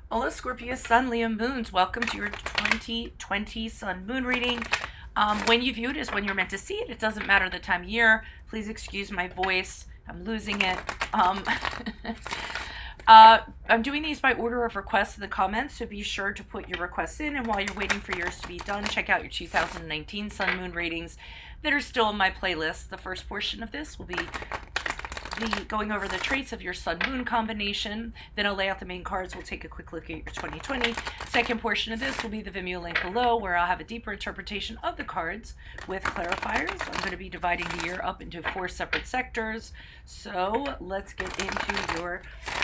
Hola, Scorpio Sun, Leo Moons. Welcome to your 2020 Sun Moon reading. When you view it is when you're meant to see it. It doesn't matter the time of year. Please excuse my voice. I'm losing it. Um, I'm doing these by order of request in the comments, so be sure to put your requests in. And while you're waiting for yours to be done, check out your 2019 Sun Moon readings that are still in my playlist. The first portion of this will be going over the traits of your Sun Moon combination. Then I'll lay out the main cards. We'll take a quick look at your 2020. Second portion of this will be the Vimeo link below, where I'll have a deeper interpretation of the cards with clarifiers. I'm going to be dividing the year up into 4 separate sectors. So let's get into your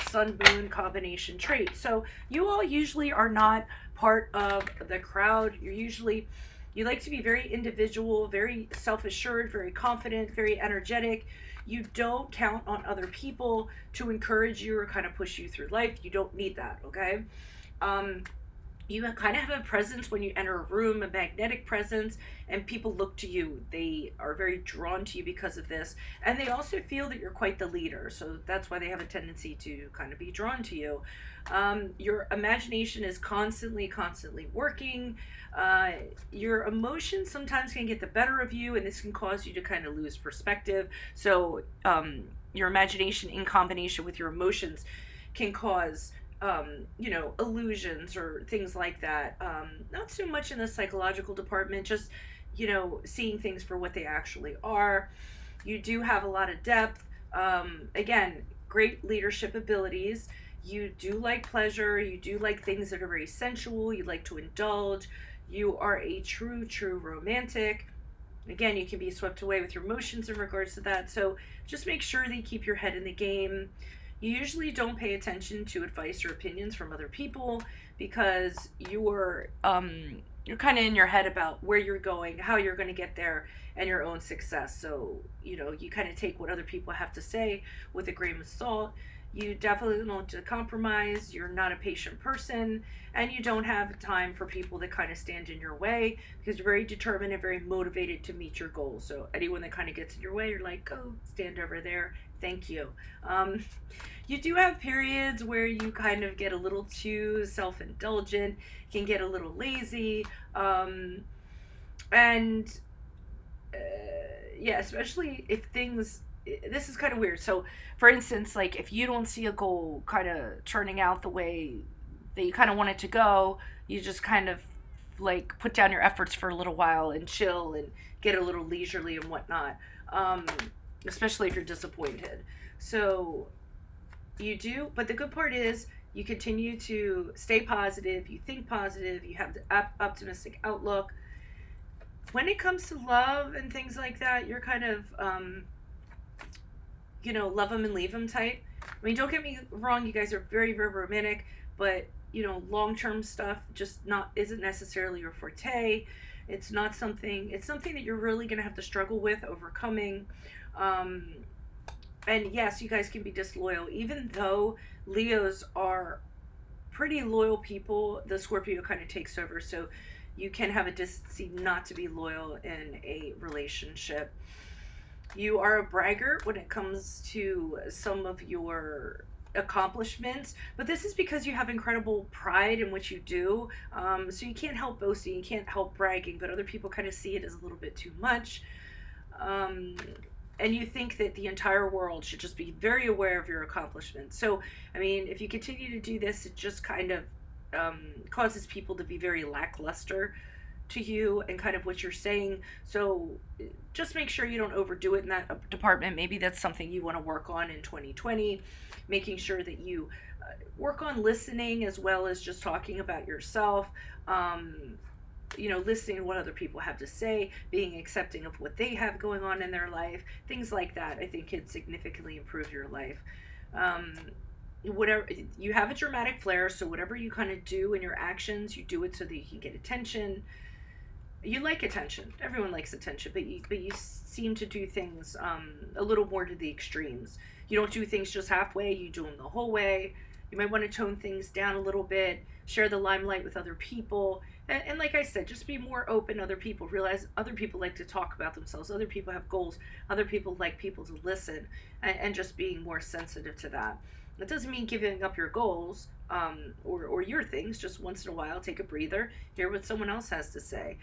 Sun Moon combination traits. So you all usually are not part of the crowd. You like to be very individual, very self-assured, very confident, very energetic. You don't count on other people to encourage you or kind of push you through life. You don't need that, okay? You kind of have a presence when you enter a room, a magnetic presence, and people look to you. They are very drawn to you because of this. And they also feel that you're quite the leader. So that's why they have a tendency to kind of be drawn to you. Your imagination is constantly working. Your emotions sometimes can get the better of you, and this can cause you to kind of lose perspective. So your imagination in combination with your emotions can cause illusions or things like that. Not so much in the psychological department, just, seeing things for what they actually are. You do have a lot of depth. Again, great leadership abilities. You do like pleasure. You do like things that are very sensual. You like to indulge. You are a true romantic. Again, you can be swept away with your emotions in regards to that. So just make sure that you keep your head in the game. You usually don't pay attention to advice or opinions from other people because you're kind of in your head about where you're going, how you're going to get there, and your own success. So, you kind of take what other people have to say with a grain of salt. You definitely don't want to compromise. You're not a patient person, and you don't have time for people that kind of stand in your way because you're very determined and very motivated to meet your goals. So anyone that kind of gets in your way, you're like, go stand over there. Thank you. You do have periods where you kind of get a little too self-indulgent, can get a little lazy, and yeah, especially if things. This is kind of weird. So, for instance, like if you don't see a goal kind of turning out the way that you kind of want it to go, you just kind of like put down your efforts for a little while and chill and get a little leisurely and whatnot. Um, Especially if you're disappointed. So you do, but the good part is you continue to stay positive, you think positive, you have the optimistic outlook. When it comes to love and things like that, you're kind of, love them and leave them type. I mean, don't get me wrong, you guys are very, very romantic, but, long term stuff just not isn't necessarily your forte. It's something that you're really going to have to struggle with overcoming. Um, and yes, you guys can be disloyal, even though Leos are pretty loyal people. The Scorpio kind of takes over, so you can have a tendency not to be loyal in a relationship. You are a braggart when it comes to some of your accomplishments, but this is because you have incredible pride in what you do. So you can't help boasting, you can't help bragging, but other people kind of see it as a little bit too much. Um, and you think that the entire world should just be very aware of your accomplishments. So, I mean, if you continue to do this, it just kind of causes people to be very lackluster to you and kind of what you're saying. So just make sure you don't overdo it in that department. Maybe that's something you want to work on in 2020, making sure that you work on listening as well as just talking about yourself. Listening to what other people have to say, being accepting of what they have going on in their life, things like that, I think can significantly improve your life. Um, Whatever you have a dramatic flair, so whatever you kind of do in your actions, you do it so that you can get attention. You like attention. Everyone likes attention, but you seem to do things a little more to the extremes. You don't do things just halfway. You do them the whole way. You might want to tone things down a little bit. Share the limelight with other people, and like I said, just be more open. Other people realize other people like to talk about themselves. Other people have goals. Other people like people to listen, and just being more sensitive to that. That doesn't mean giving up your goals, or your things. Just once in a while, take a breather, hear what someone else has to say.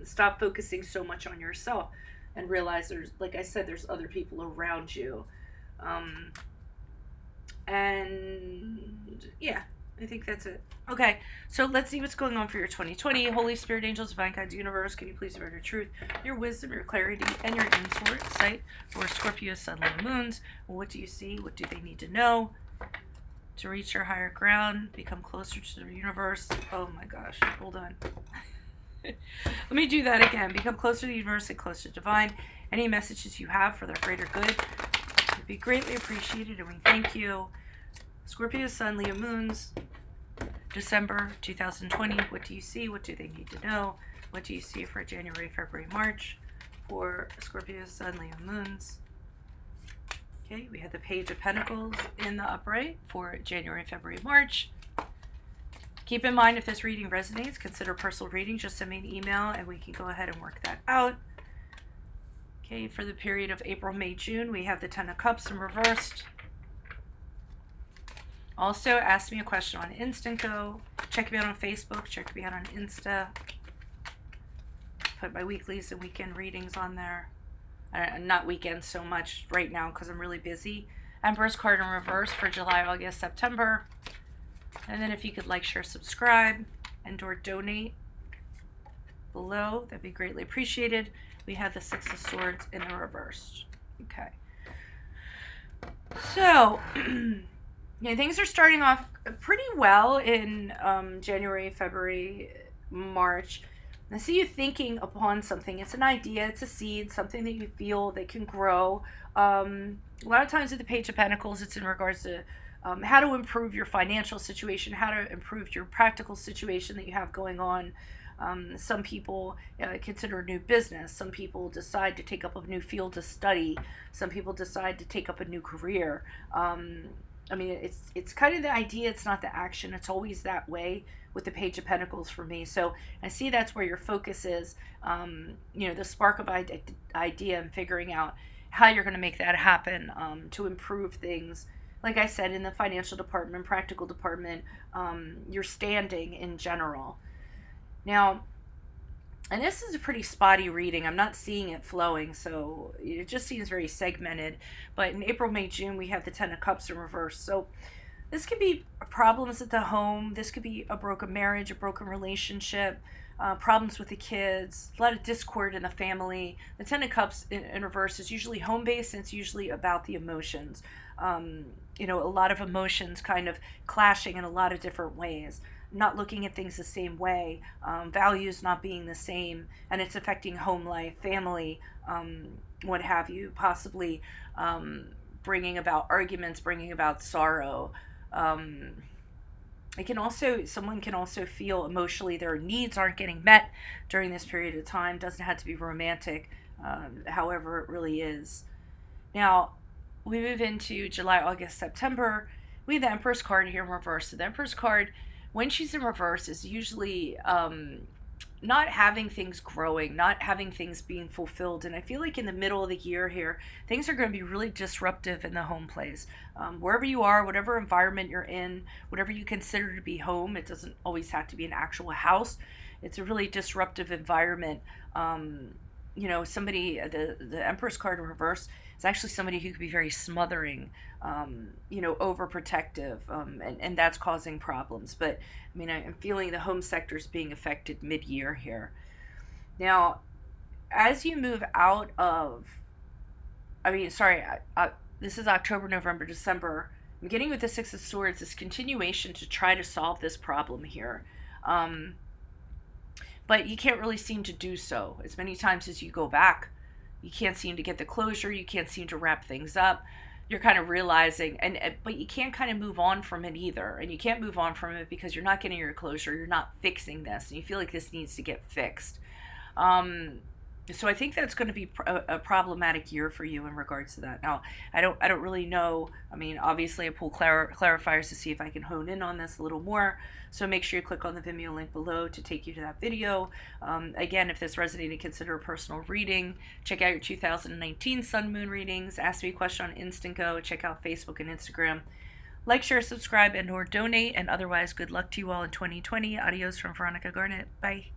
Stop focusing so much on yourself and realize there's, like I said, there's other people around you. Um, and yeah, I think that's it. Okay, so let's see what's going on for your 2020. Holy Spirit, angels, divine guides, universe, can you please divine your truth, your wisdom, your clarity, and your insight for Scorpio, Sun, Moon, Moons? What do you see? What do they need to know to reach your higher ground, become closer to the universe? Oh my gosh, hold on. Let me do that again. Become closer to the universe and closer to divine. Any messages you have for their greater good would be greatly appreciated, and we thank you. Scorpio, Sun, Leo, Moons, December 2020. What do you see? What do they need to know? What do you see for January, February, March for Scorpio, Sun, Leo, Moons? Okay, we had the Page of Pentacles in the upright for January, February, March. Keep in mind, if this reading resonates, consider personal reading. Just send me an email and we can go ahead and work that out. Okay, for the period of April, May, June, we have the Ten of Cups in reversed. Also, ask me a question on Instant Go. Check me out on Facebook. Check me out on Insta. Put my weeklies and weekend readings on there. Not weekends so much right now because I'm really busy. Empress card in reverse for July, August, September. And then if you could like, share, subscribe, and or donate below, that'd be greatly appreciated. We have the Six of Swords in the reverse. Okay. So... yeah, things are starting off pretty well in January, February, March. I see you thinking upon something. It's an idea, it's a seed, something that you feel that can grow. A lot of times with the Page of Pentacles, it's in regards to how to improve your financial situation, how to improve your practical situation that you have going on. Some people consider a new business. Some people decide to take up a new field to study. Some people decide to take up a new career. I mean, it's kind of the idea, it's not the action. It's always that way with the Page of Pentacles for me. So I see that's where your focus is, the spark of idea and figuring out how you're going to make that happen to improve things. Like I said, in the financial department, practical department, your standing in general. Now, and this is a pretty spotty reading. I'm not seeing it flowing, so it just seems very segmented. But in April, May, June, we have the Ten of Cups in reverse. So this could be problems at the home. This could be a broken marriage, a broken relationship, problems with the kids, a lot of discord in the family. The Ten of Cups in reverse is usually home-based, and it's usually about the emotions. A lot of emotions kind of clashing in a lot of different ways. Not looking at things the same way, values not being the same, and it's affecting home life, family, what have you, possibly bringing about arguments, bringing about sorrow. Someone can also feel emotionally their needs aren't getting met during this period of time. Doesn't have to be romantic, however it really is. Now, we move into July, August, September. We have the Empress card here in reverse. So the Empress card, when she's in reverse, is usually not having things growing, not having things being fulfilled. And I feel like in the middle of the year here, things are going to be really disruptive in the home place. Wherever you are, whatever environment you're in, whatever you consider to be home, it doesn't always have to be an actual house. It's a really disruptive environment. The Empress card in reverse is actually somebody who could be very smothering, overprotective, and that's causing problems. But I mean, I'm feeling the home sector is being affected mid-year here. Now, as you move out of, this is October, November, December. I'm getting with the Six of Swords, this continuation to try to solve this problem here. But you can't really seem to do so. As many times as you go back, you can't seem to get the closure. You can't seem to wrap things up. You're kind of realizing, but you can't kind of move on from it either. And you can't move on from it because you're not getting your closure. You're not fixing this. And you feel like this needs to get fixed. So I think that's going to be a problematic year for you in regards to that. Now, I don't really know. I mean, obviously I pull clarifiers to see if I can hone in on this a little more. So make sure you click on the Vimeo link below to take you to that video. Again, if this resonated, consider a personal reading. Check out your 2019 Sun Moon readings. Ask me a question on Instant Go. Check out Facebook and Instagram. Like, share, subscribe, and or donate. And otherwise, good luck to you all in 2020. Adios from Veronica Garnett. Bye.